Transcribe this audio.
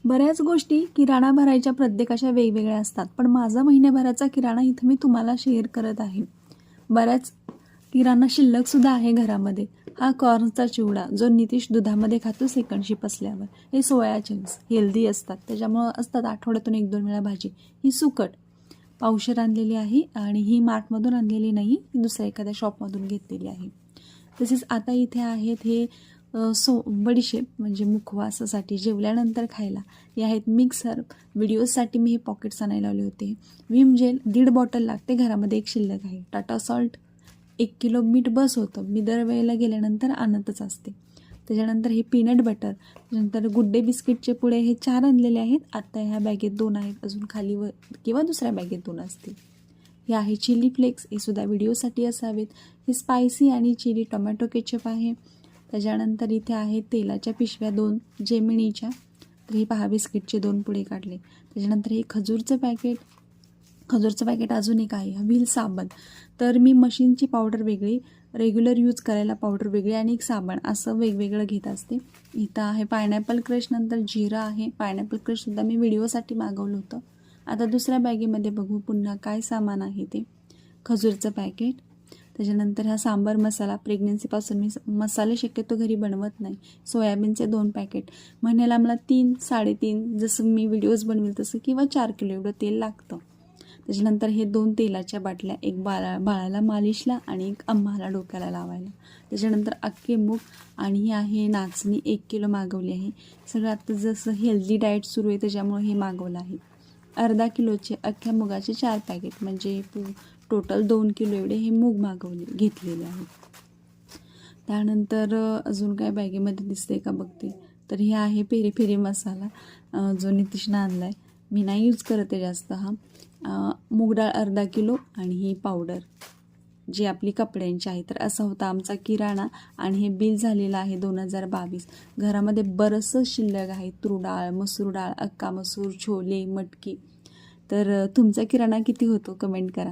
बऱ्याच गोष्टी किराणा भरायच्या प्रत्येकाच्या वेगवेगळ्या असतात, पण माझा महिन्याभराचा किराणा इथं मी तुम्हाला शेअर करत आहे. बऱ्याच किराणा शिल्लकसुद्धा आहे घरामध्ये. हा कॉर्नचा चिवडा जो नितीश दुधामध्ये खातो सेकंड शिप असल्यावर. हे सोया चंक्स हेल्दी असतात, त्याच्यामुळं असतात आठवड्यातून 1-2 वेळा भाजी. ही सुकट पावशेर आणलेली आहे आणि ही मार्टमधून आणलेली नाही, ही दुसऱ्या एखाद्या शॉपमधून घेतलेली आहे. तसेच आता इथे आहेत हे बडीशेप म्हणजे मुखवासासाठी जेवल्यानंतर खायला. हे आहेत मिक्सर. व्हिडिओसाठी मी हे पॉकेट्स आणायला लावले होते. विम जेल 1.5 बॉटल लागते, घरामध्ये एक शिल्लक आहे. टाटा सॉल्ट 1 किलो मीठ बस होतं, मी दरवेळेला गेल्यानंतर आणतच असते. त्याच्यानंतर हे पीनट बटर, त्याच्यानंतर गुड डे बिस्किटचे पुढे हे 4 आणलेले आहेत. आत्ता ह्या बॅगेत 2 आहेत, अजून खाली किंवा दुसऱ्या बॅगेत 2 असतील. हे आहे चिली फ्लेक्स, हे सुद्धा व्हिडिओसाठी असावेत. हे स्पायसी आणि चिली टोमॅटो केचप आहे. त्याच्यानंतर इथे आहे तेलाच्या पिशव्या 2 जेमिनीच्या. तर हे पहा बिस्किटचे 2 पुडे काढले. त्याच्यानंतर हे खजूरचं पॅकेट अजून एक आहे. व्हील साबण. तर मी मशीनची पावडर वेगळी, रेग्युलर यूज करायला पावडर वेगळी आणि एक साबण असं वेगवेगळं घेत असते. इथं आहे पायनॅपल क्रश, नंतर जिरा आहे. पायनॅपल क्रशसुद्धा मी व्हिडिओसाठी मागवलं होतं. आता दुसऱ्या बॅगेमध्ये बघू पुन्हा काय सामान आहे ते. खजूरचं पॅकेट. त्याच्यानंतर हा सांबार मसाला. प्रेग्नेन्सीपासून मी मसाले शक्यतो घरी बनवत नाही. सोयाबीनचे 2 पॅकेट. महिन्याला मला 3-3.5 जसं मी व्हिडिओज बनवेल तसं किंवा 4 किलो एवढं तेल लागतं. त्याच्यानंतर हे 2 तेलाच्या बाटल्या, एक बाळाला मालिशला आणि एक आम्हाला डोक्याला लावायला. त्याच्यानंतर अख्खे मूग आणि ही आहे नाचणी 1 किलो मागवली आहे. सगळं आता जसं हेल्दी डाएट सुरू आहे त्याच्यामुळे हे मागवलं आहे. अर्धा किलोचे अख्ख्या मुगाचे 4 पॅकेट म्हणजे टोटल 2 किलो एवढे हे मूग घेतलेले आहेत. त्यानंतर अजून काय बॅगेमध्ये दिसते का बघते. तर हे आहे पेरी पेरी मसाला जो नितीशनं आणला आहे. मी नाही यूज करत आहे जास्त हा. मूग डाळ अर्धा किलो आणि ही पावडर जी आपली कपड्यांची आहे. तर असा होता आमचा किराणा आणि हे बिल झालेलं आहे 2022. घरामध्ये बरंचसं शिल्लक आहे. तूर डाळ, मसूर डाळ, अक्का मसूर, छोले, मटकी. तर तुमचा किराणा किती होतो कमेंट करा.